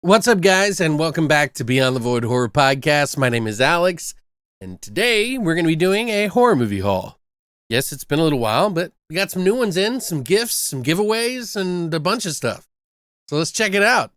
What's up, guys, and welcome back to Beyond the Void Horror Podcast. My name is Alex, and today we're going to be doing a horror movie haul. Yes, it's been a little while, but we got some new ones in, some gifts, some giveaways, and a bunch of stuff. So let's check it out.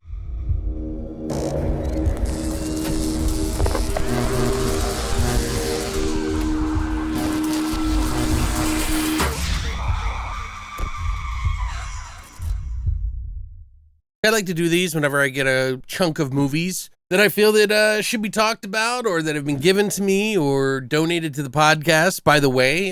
I like to do these whenever I get a chunk of movies that I feel that should be talked about or that have been given to me or donated to the podcast. By the way,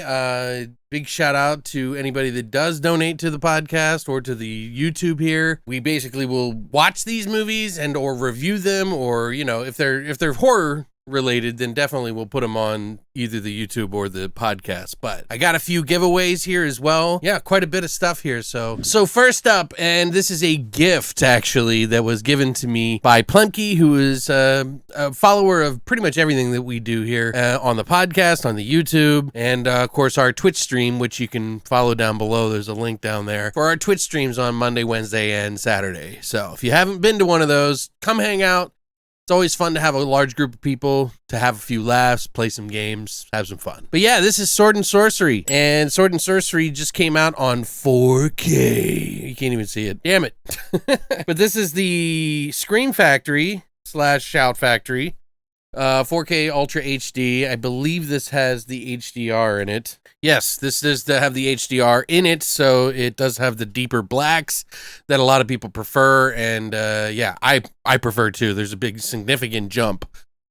big shout out to anybody that does donate to the podcast or to the YouTube here. We basically will watch these movies and or review them, or, you know, if they're horror related, then definitely we'll put them on either the YouTube or the podcast. But I got a few giveaways here as well. Yeah, quite a bit of stuff here. So first up, and this is a gift actually that was given to me by Plemke, who is a follower of pretty much everything that we do here on the podcast, on the YouTube, and of course our Twitch stream, which you can follow down below. There's a link down there for our Twitch streams on Monday, Wednesday, and Saturday. So if you haven't been to one of those, come hang out. It's always fun to have a large group of people, to have a few laughs, play some games, have some fun. But yeah, this is Sword and Sorcery, and Sword and Sorcery just came out on 4K. You can't even see it. Damn it. But this is the Scream Factory / Shout Factory, 4K Ultra HD. I believe this has the HDR in it. Yes, this does have the HDR in it, so it does have the deeper blacks that a lot of people prefer, and yeah, I prefer too. There's a big significant jump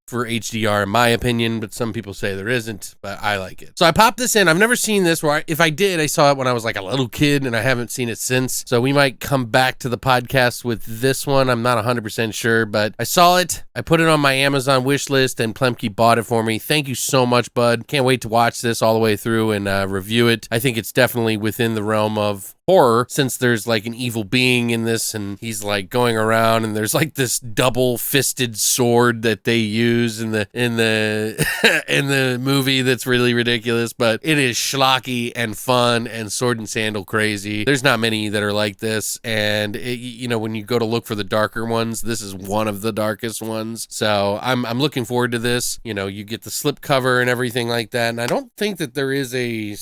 for HDR in my opinion, but some people say there isn't, but I like it. So I popped this in. I've never seen this, if I did, I saw it when I was like a little kid, and I haven't seen it since. So we might come back to the podcast with this one. I'm not 100% sure, but I saw it. I put it on my Amazon wish list, and Plemke bought it for me. Thank you so much, bud. Can't wait to watch this all the way through and review it. I think it's definitely within the realm of horror, since there's like an evil being in this, and he's like going around, and there's like this double-fisted sword that they use in the in the movie that's really ridiculous, but it is schlocky and fun and sword and sandal crazy. There's not many that are like this, and it, you know, when you go to look for the darker ones, this is one of the darkest ones. So I'm looking forward to this. You know, you get the slip cover and everything like that, and I don't think that there is a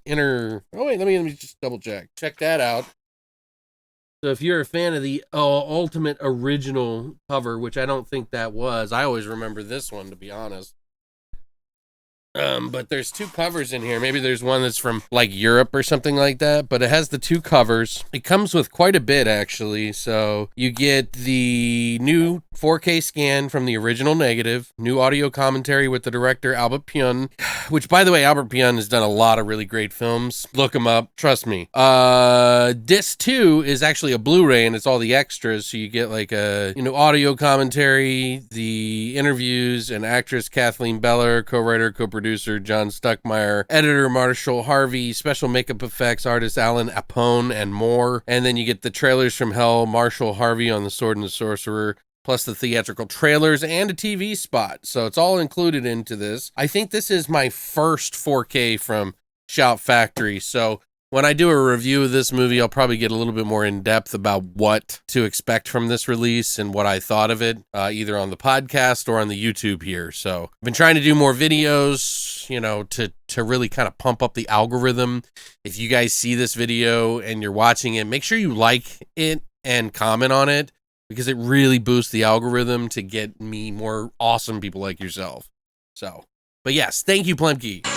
inner. Oh wait, let me just double check that out. So if you're a fan of the ultimate original cover, which I don't think that was, I always remember this one, to be honest. But there's two covers in here. Maybe there's one that's from like Europe or something like that, but it has the two covers. It comes with quite a bit actually. So you get the new 4K scan from the original negative, new audio commentary with the director Albert Pyun, which, by the way, Albert Pyun has done a lot of really great films. Look him up, trust me. Disc 2 is actually a Blu-ray, and it's all the extras. So you get like a, you know, audio commentary, the interviews, and actress Kathleen Beller, co-writer, co-producer John Stuckmeyer, editor Marshall Harvey, special makeup effects artist Alan Apone, and more. And then you get the trailers from hell, Marshall Harvey on The Sword and the Sorcerer, plus the theatrical trailers and a TV spot. So it's all included into this. I think this is my first 4K from Shout Factory. So when I do a review of this movie, I'll probably get a little bit more in depth about what to expect from this release and what I thought of it, either on the podcast or on the YouTube here. So I've been trying to do more videos, you know, to really kind of pump up the algorithm. If you guys see this video and you're watching it, make sure you like it and comment on it, because it really boosts the algorithm to get me more awesome people like yourself. So, but yes, thank you, Plemke.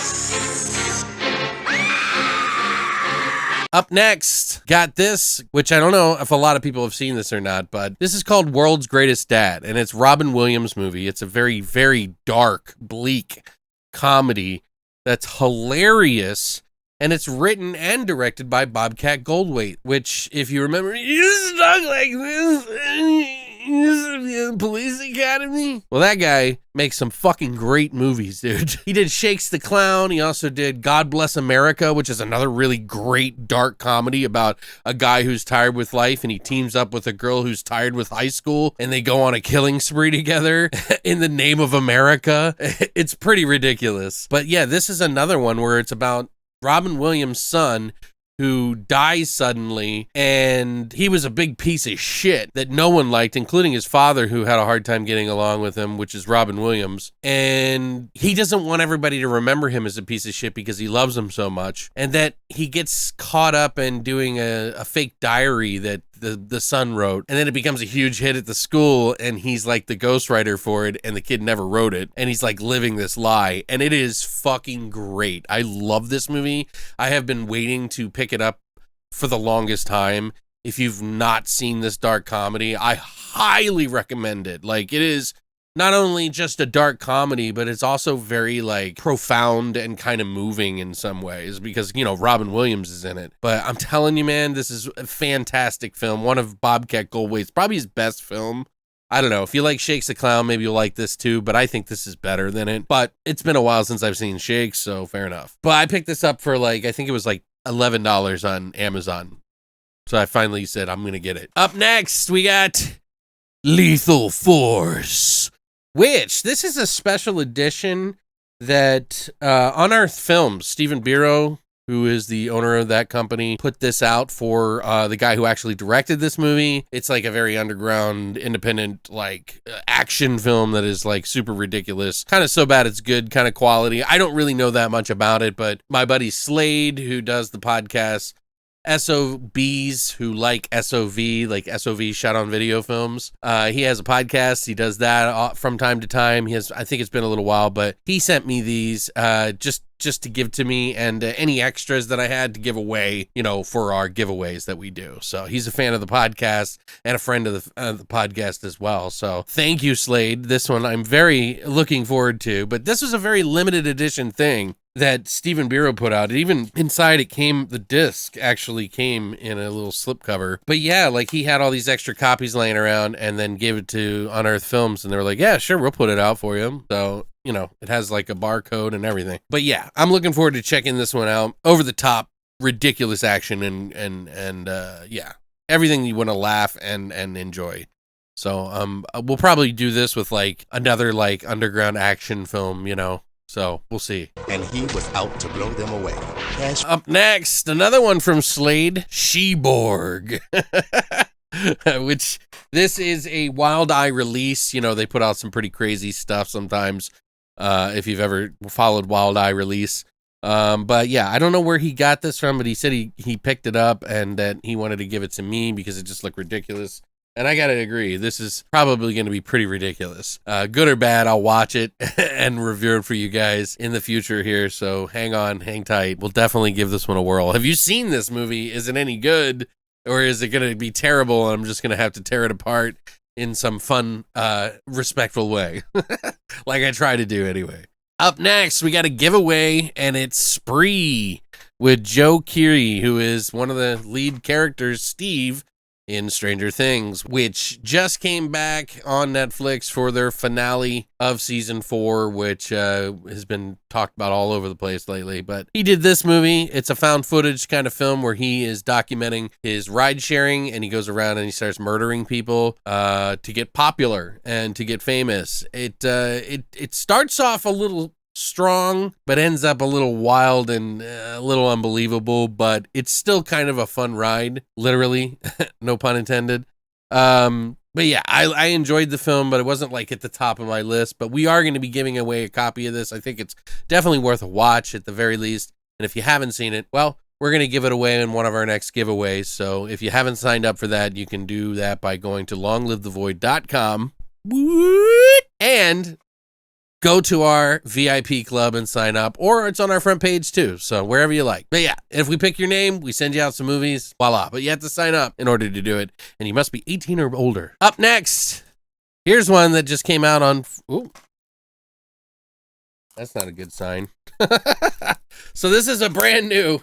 Up next, got this, which I don't know if a lot of people have seen this or not, but this is called World's Greatest Dad, and it's Robin Williams' movie. It's a very, very dark, bleak comedy that's hilarious, and it's written and directed by Bobcat Goldthwait, which, if you remember, he used to talk like this, he used to be in the police academy. Well, that guy makes some fucking great movies, dude. He did Shakes the Clown. He also did God Bless America, which is another really great dark comedy about a guy who's tired with life, and he teams up with a girl who's tired with high school, and they go on a killing spree together in the name of America. It's pretty ridiculous. But yeah, this is another one where it's about Robin Williams' son, who dies suddenly, and he was a big piece of shit that no one liked, including his father, who had a hard time getting along with him, which is Robin Williams. And he doesn't want everybody to remember him as a piece of shit because he loves him so much, and that he gets caught up in doing a fake diary that the son wrote, and then it becomes a huge hit at the school, and he's like the ghostwriter for it, and the kid never wrote it, and he's like living this lie, and it is fucking great. I love this movie. I have been waiting to pick it up for the longest time. If you've not seen this dark comedy, I highly recommend it. Like, it is not only just a dark comedy, but it's also very like profound and kind of moving in some ways because, you know, Robin Williams is in it. But I'm telling you, man, this is a fantastic film. One of Bobcat Goldthwait's probably his best film. I don't know. If you like Shakes the Clown, maybe you'll like this too, but I think this is better than it. But it's been a while since I've seen Shakes, so fair enough. But I picked this up for like, I think it was like $11 on Amazon. So I finally said, I'm going to get it. Up next, we got Lethal Force, which this is a special edition that Unearthed Films, Stephen Biro, who is the owner of that company, put this out for the guy who actually directed this movie. It's like a very underground, independent, like action film that is like super ridiculous. Kind of so bad it's good kind of quality. I don't really know that much about it, but my buddy Slade, who does the podcast SOBs, who like SOV, like SOV shot on video films. He has a podcast. He does that from time to time. He has, I think it's been a little while, but he sent me these just to give to me, and any extras that I had to give away, you know, for our giveaways that we do. So he's a fan of the podcast and a friend of the podcast as well. So thank you, Slade. This one I'm very looking forward to, but this was a very limited edition thing that Stephen Biro put out. Even inside it came, the disc actually came in a little slipcover. But yeah, like he had all these extra copies laying around and then gave it to Unearthed Films, and they were like, yeah, sure, we'll put it out for you. So, you know, it has like a barcode and everything. But yeah, I'm looking forward to checking this one out. Over the top, ridiculous action and yeah, everything you want to laugh and enjoy. So we'll probably do this with like another like underground action film, you know. So we'll see. And he was out to blow them away. Up next, another one from Slade, Sheborg. Which this is a Wild Eye release. You know, they put out some pretty crazy stuff sometimes. If you've ever followed Wild Eye release. But yeah, I don't know where he got this from, but he said he picked it up and that he wanted to give it to me because it just looked ridiculous. And I gotta agree, this is probably going to be pretty ridiculous. Good or bad, I'll watch it and review it for you guys in the future here. So hang on, hang tight. We'll definitely give this one a whirl. Have you seen this movie? Is it any good? Or is it going to be terrible and I'm just going to have to tear it apart in some fun, respectful way? Like I try to do anyway. Up next, we got a giveaway, and it's Spree with Joe Keery, who is one of the lead characters, Steve, in Stranger Things, which just came back on Netflix for their finale of season 4, which has been talked about all over the place lately. But he did this movie. It's a found footage kind of film where he is documenting his ride sharing, and he goes around and he starts murdering people to get popular and to get famous. It starts off a little strong, but ends up a little wild and a little unbelievable, but it's still kind of a fun ride, literally, no pun intended. But yeah, I enjoyed the film, but it wasn't like at the top of my list. But we are going to be giving away a copy of this. I think it's definitely worth a watch at the very least. And if you haven't seen it, well, we're going to give it away in one of our next giveaways. So if you haven't signed up for that, you can do that by going to longlivethevoid.com and go to our VIP club and sign up, or it's on our front page too. So wherever you like. But yeah, if we pick your name, we send you out some movies, voila. But you have to sign up in order to do it. And you must be 18 or older. Up next, here's one that just came out on, ooh, that's not a good sign. So this is a brand new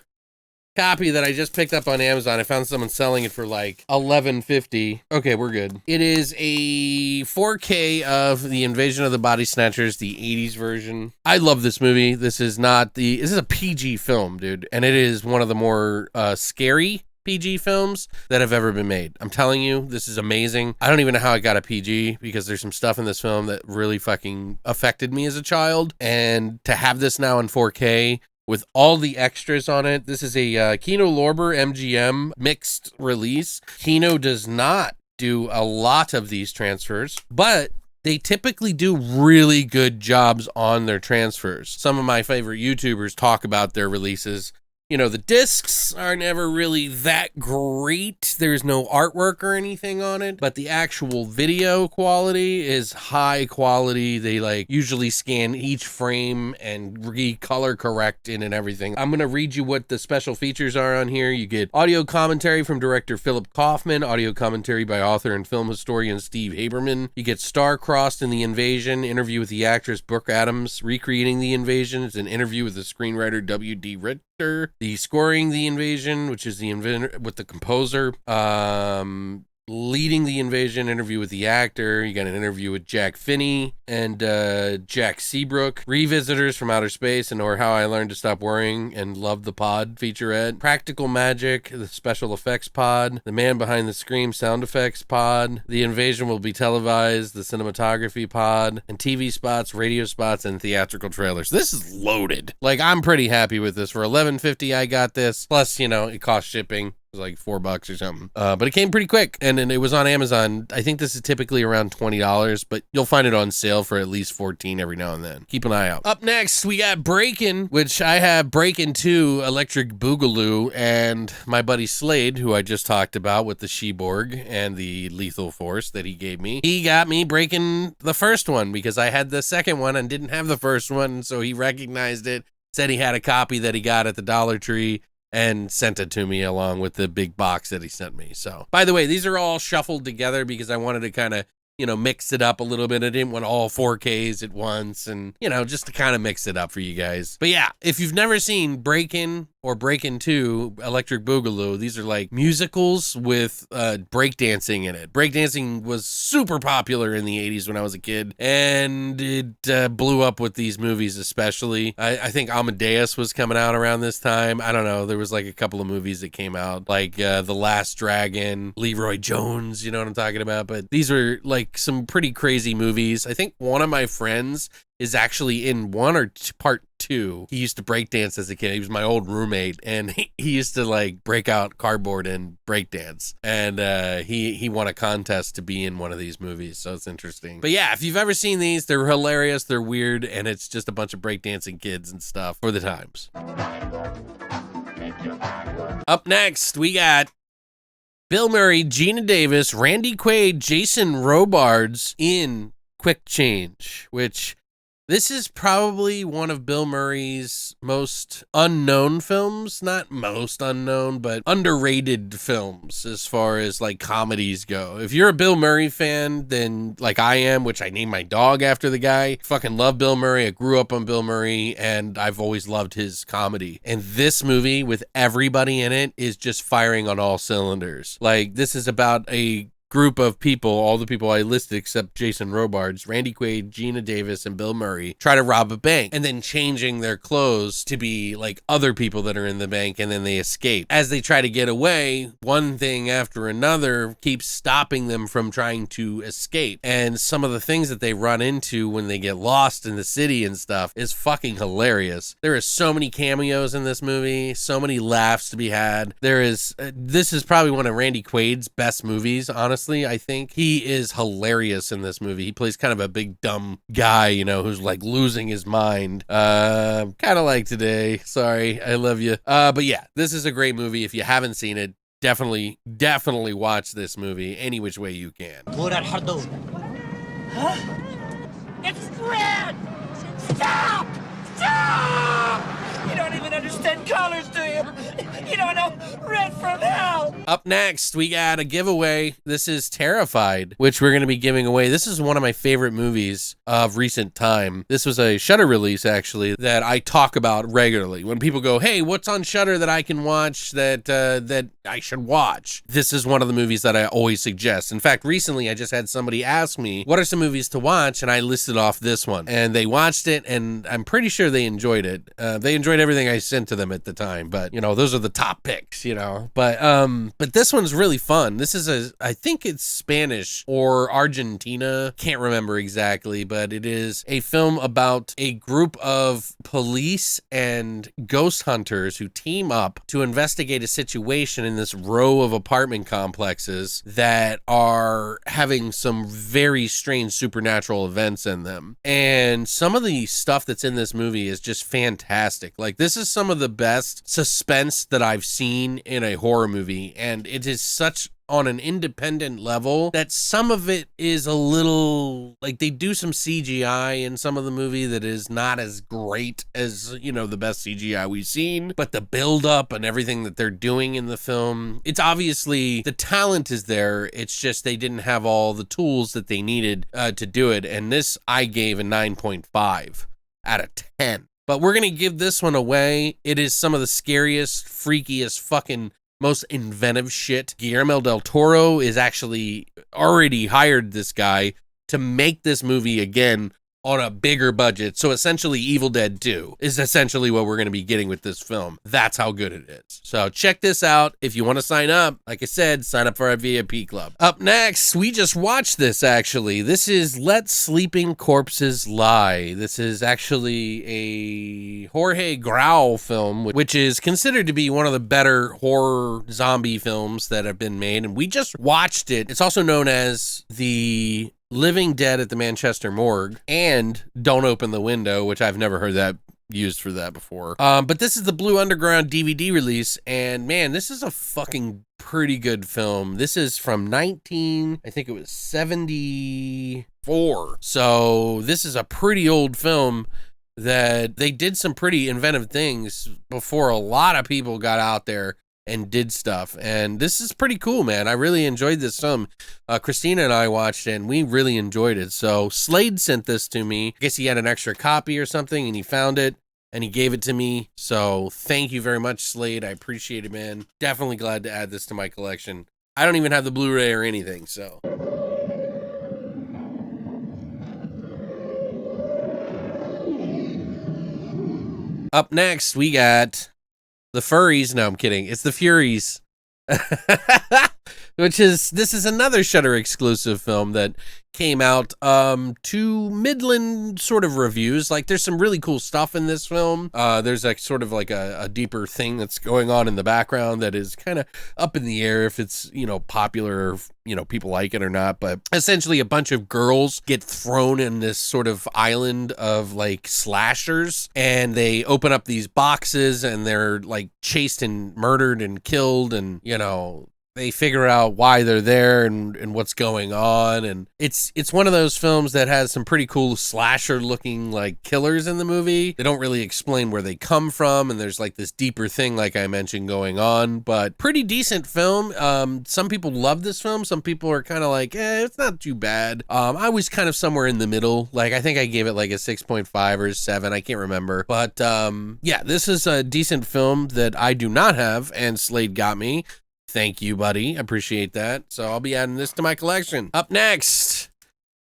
copy that I just picked up on Amazon. I found someone selling it for like $11.50. Okay, we're good. It is a 4K of The Invasion of the Body Snatchers, the 80s version. I love this movie. This is a PG film, dude. And it is one of the more scary PG films that have ever been made. I'm telling you, this is amazing. I don't even know how I got a PG because there's some stuff in this film that really fucking affected me as a child. And to have this now in 4K with all the extras on it. This is a Kino Lorber MGM mixed release. Kino does not do a lot of these transfers, but they typically do really good jobs on their transfers. Some of my favorite YouTubers talk about their releases. You know, the discs are never really that great. There's no artwork or anything on it, but the actual video quality is high quality. They like usually scan each frame and recolor correct it and everything. I'm going to read you what the special features are on here. You get audio commentary from director Philip Kaufman, audio commentary by author and film historian Steve Haberman. You get Star-Crossed in the Invasion, interview with the actress Brooke Adams, recreating the invasion. It's an interview with the screenwriter W.D. Richter. The Scoring the Invasion, which is the inventor with the composer, leading the invasion, interview with the actor. You got an interview with Jack Finney and Jack Seabrook. Revisitors from Outer Space and Or How I Learned to Stop Worrying and Love the Pod featurette. Practical Magic, the special effects pod. The Man Behind the Scream sound effects pod. The Invasion Will Be Televised, the cinematography pod. And TV spots, radio spots, and theatrical trailers. This is loaded. Like, I'm pretty happy with this. For $11.50 I got this. Plus, you know, it costs shipping. It was like $4 or something. But it came pretty quick, and it was on Amazon. I think this is typically around $20, but you'll find it on sale for at least $14 every now and then. Keep an eye out. Up next, we got Breakin', which I have Breakin' 2, Electric Boogaloo, and my buddy Slade, who I just talked about with the Sheborg and the Lethal Force that he gave me. He got me Breakin' the first one because I had the second one and didn't have the first one, so he recognized it, said he had a copy that he got at the Dollar Tree, and sent it to me along with the big box that he sent me. So, by the way, these are all shuffled together because I wanted to kind of, you know, mix it up a little bit. I didn't want all 4Ks at once and, you know, just to kind of mix it up for you guys. But yeah, if you've never seen Breakin' or Breakin' 2, Electric Boogaloo, these are like musicals with breakdancing in it. Breakdancing was super popular in the 80s when I was a kid, and it blew up with these movies especially. I think Amadeus was coming out around this time. I don't know. There was like a couple of movies that came out, like The Last Dragon, Leroy Jones, you know what I'm talking about? But these were like some pretty crazy movies. I think one of my friends is actually in part 2. He used to breakdance as a kid. He was my old roommate, and he used to like break out cardboard and breakdance. And he won a contest to be in one of these movies, so it's interesting. But yeah, if you've ever seen these, they're hilarious, they're weird, and it's just a bunch of breakdancing kids and stuff for the times. Up next, we got Bill Murray, Gina Davis, Randy Quaid, Jason Robards in Quick Change, which this is probably one of Bill Murray's most unknown films. Not most unknown, but underrated films as far as like comedies go. If you're a Bill Murray fan, then like I am, which I named my dog after the guy, fucking love Bill Murray. I grew up on Bill Murray and I've always loved his comedy. And this movie with everybody in it is just firing on all cylinders. Like, this is about a group of people, all the people I listed except Jason Robards, Randy Quaid, Gina Davis, and Bill Murray, try to rob a bank and then changing their clothes to be like other people that are in the bank, and then they escape. As they try to get away, one thing after another keeps stopping them from trying to escape. And some of the things that they run into when they get lost in the city and stuff is fucking hilarious. There is so many cameos in this movie, so many laughs to be had. This is probably one of Randy Quaid's best movies, honestly. I think he is hilarious in this movie. He plays kind of a big dumb guy, you know, who's like losing his mind. Kind of like today. Sorry, I love you. But yeah, this is a great movie. If you haven't seen it, definitely watch this movie any which way you can. Huh? It's red! Stop! Stop! You don't even understand colors, do you? You don't know red from hell! Up next, we got a giveaway. This is Terrified, which we're going to be giving away. This is one of my favorite movies of recent time. This was a Shudder release, actually, that I talk about regularly. When people go, hey, what's on Shudder that I can watch that I should watch? This is one of the movies that I always suggest. In fact, recently I just had somebody ask me, what are some movies to watch? And I listed off this one. And they watched it, and I'm pretty sure they enjoyed it. They enjoyed everything I sent to them at the time. But, you know, those are the top picks, you know. But this one's really fun. This is I think it's Spanish or Argentina, can't remember exactly, but it is a film about a group of police and ghost hunters who team up to investigate a situation in this row of apartment complexes that are having some very strange supernatural events in them. And some of the stuff that's in this movie is just fantastic. Like, this is some of the best suspense that I've seen in a horror movie, and it is such on an independent level that some of it is a little, like, they do some CGI in some of the movie that is not as great as, you know, the best CGI we've seen, but the build up and everything that they're doing in the film, it's obviously, the talent is there, it's just they didn't have all the tools that they needed to do it, and this I gave a 9.5 out of 10. But we're gonna give this one away. It is some of the scariest, freakiest, fucking most inventive shit. Guillermo del Toro is actually already hired this guy to make this movie again on a bigger budget. So essentially Evil Dead 2 is essentially what we're going to be getting with this film. That's how good it is. So check this out. If you want to sign up, like I said, sign up for our VIP club. Up next, we just watched this actually. This is Let Sleeping Corpses Lie. This is actually a Jorge Grau film, which is considered to be one of the better horror zombie films that have been made. And we just watched it. It's also known as the Living Dead at the Manchester Morgue and Don't Open the Window, which I've never heard that used for that before. But this is the Blue Underground DVD release, and man, this is a fucking pretty good film. This is from I think it was 74. So this is a pretty old film that they did some pretty inventive things before a lot of people got out there and did stuff. And this is pretty cool, man. I really enjoyed this film. Christina and I watched it, and we really enjoyed it. So Slade sent this to me. I guess he had an extra copy or something, and he found it, and he gave it to me. So thank you very much, Slade. I appreciate it, man. Definitely glad to add this to my collection. I don't even have the Blu-ray or anything, so. Up next, we got the Furies. No, I'm kidding. It's the Furies. This is another Shudder exclusive film that came out to Midland sort of reviews. Like, there's some really cool stuff in this film. There's like sort of like a deeper thing that's going on in the background that is kind of up in the air if it's, you know, popular, or, you know, people like it or not. But essentially a bunch of girls get thrown in this sort of island of like slashers, and they open up these boxes and they're like chased and murdered and killed, and, you know, they figure out why they're there and what's going on. And it's one of those films that has some pretty cool slasher looking like killers in the movie. They don't really explain where they come from, and there's like this deeper thing, like I mentioned, going on, but pretty decent film. Some people love this film. Some people are kind of like, it's not too bad. I was kind of somewhere in the middle. Like, I think I gave it like a 6.5 or 7. I can't remember. But yeah, this is a decent film that I do not have, and Slade got me. Thank you, buddy. Appreciate that. So I'll be adding this to my collection. Up next,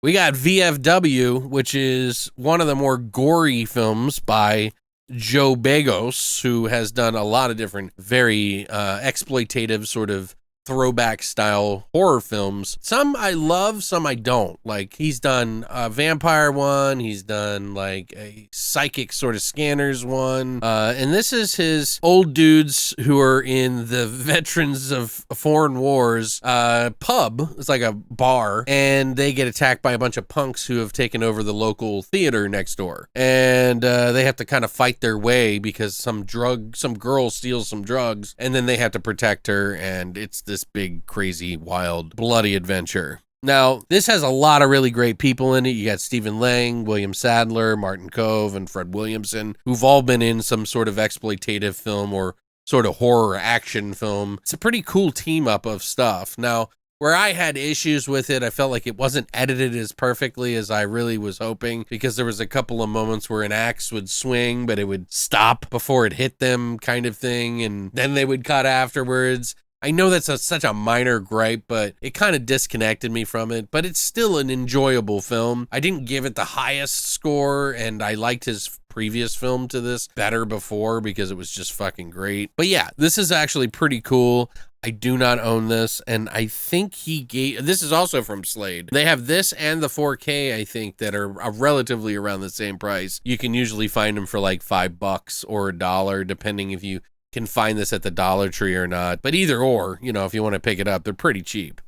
we got VFW, which is one of the more gory films by Joe Begos, who has done a lot of different, very exploitative sort of throwback style horror films. Some I love, some I don't. Like, he's done a vampire one, he's done like a psychic sort of scanners one, and this is his old dudes who are in the Veterans of Foreign Wars pub. It's like a bar, and they get attacked by a bunch of punks who have taken over the local theater next door, and they have to kind of fight their way because some girl steals some drugs, and then they have to protect her, and it's this big, crazy, wild, bloody adventure. Now, this has a lot of really great people in it. You got Stephen Lang, William Sadler, Martin Kove, and Fred Williamson, who've all been in some sort of exploitative film or sort of horror action film. It's a pretty cool team up of stuff. Now, where I had issues with it, I felt like it wasn't edited as perfectly as I really was hoping, because there was a couple of moments where an axe would swing, but it would stop before it hit them, kind of thing, and then they would cut afterwards. I know that's such a minor gripe, but it kind of disconnected me from it. But it's still an enjoyable film. I didn't give it the highest score, and I liked his previous film to this better before because it was just fucking great. But yeah, this is actually pretty cool. I do not own this, and I think this is also from Slade. They have this and the 4K, I think, that are relatively around the same price. You can usually find them for like $5 or $1, depending if you can find this at the Dollar Tree or not. But either or, you know, if you want to pick it up, they're pretty cheap.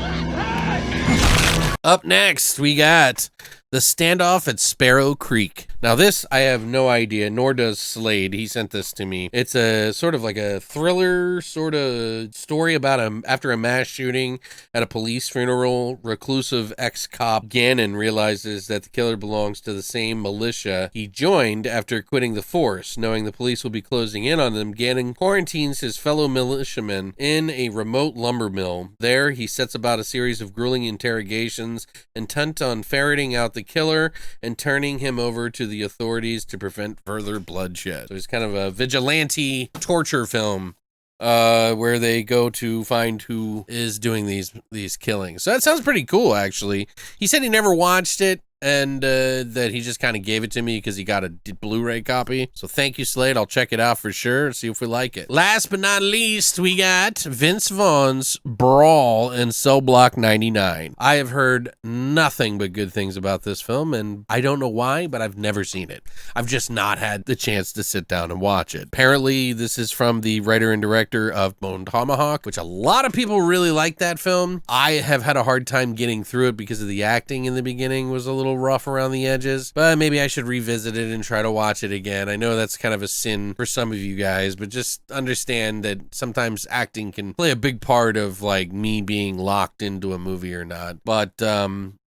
Up next, we got The Standoff at Sparrow Creek. Now this, I have no idea, nor does Slade. He sent this to me. It's a sort of like a thriller sort of story about after a mass shooting at a police funeral, reclusive ex-cop Gannon realizes that the killer belongs to the same militia he joined after quitting the force. Knowing the police will be closing in on them, Gannon quarantines his fellow militiamen in a remote lumber mill. There, he sets about a series of grueling interrogations intent on ferreting out the killer and turning him over to the authorities to prevent further bloodshed. So it's kind of a vigilante torture film where they go to find who is doing these killings. So that sounds pretty cool, actually. He said he never watched it, and that he just kind of gave it to me because he got a Blu-ray copy. So thank you, Slade. I'll check it out for sure, see if we like it. Last but not least, we got Vince Vaughn's Brawl in Cell Block 99. I have heard nothing but good things about this film, and I don't know why, but I've never seen it. I've just not had the chance to sit down and watch it. Apparently, this is from the writer and director of Bone Tomahawk, which a lot of people really like that film. I have had a hard time getting through it because of the acting in the beginning was a little rough around the edges, but maybe I should revisit it and try to watch it again. I know that's kind of a sin for some of you guys, but just understand that sometimes acting can play a big part of like me being locked into a movie or not. But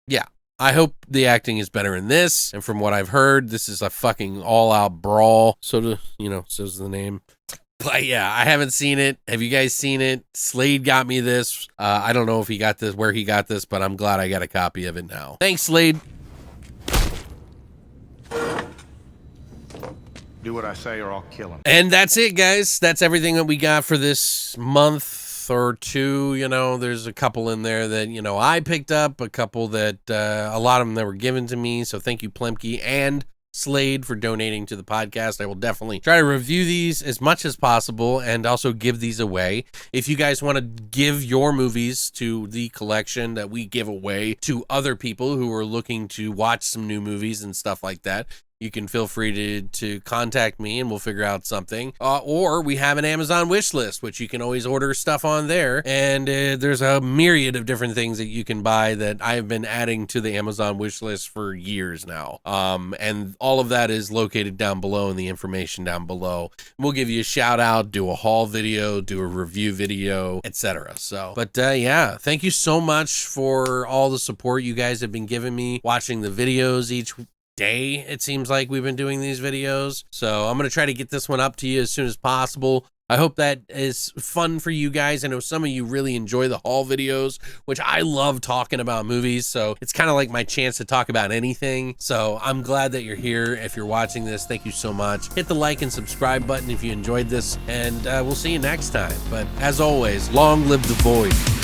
yeah, I hope the acting is better in this, and from what I've heard, this is a fucking all-out brawl, so so's the name. But yeah, I haven't seen it. Have you guys seen it? Slade got me this. I don't know if he got this, where he got this, but I'm glad I got a copy of it now. Thanks, Slade. Do what I say or I'll kill him. And that's it, guys. That's everything that we got for this month or two. You know, there's a couple in there that, you know, I picked up, a couple that, a lot of them that were given to me. So thank you, Plemke and Slade, for donating to the podcast. I will definitely try to review these as much as possible and also give these away. If you guys want to give your movies to the collection that we give away to other people who are looking to watch some new movies and stuff like that, you can feel free to contact me and we'll figure out something. Or we have an Amazon wish list, which you can always order stuff on there. And there's a myriad of different things that you can buy that I've been adding to the Amazon wish list for years now. And all of that is located down below in the information down below. We'll give you a shout out, do a haul video, do a review video, etc. So, but yeah, thank you so much for all the support you guys have been giving me, watching the videos each day. It seems like we've been doing these videos, so I'm gonna try to get this one up to you as soon as possible. I hope that is fun for you guys. I know some of you really enjoy the haul videos, which I love talking about movies, so it's kind of like my chance to talk about anything. So I'm glad that you're here. If you're watching this, thank you so much. Hit the like and subscribe button if you enjoyed this, and we'll see you next time. But as always, long live the void.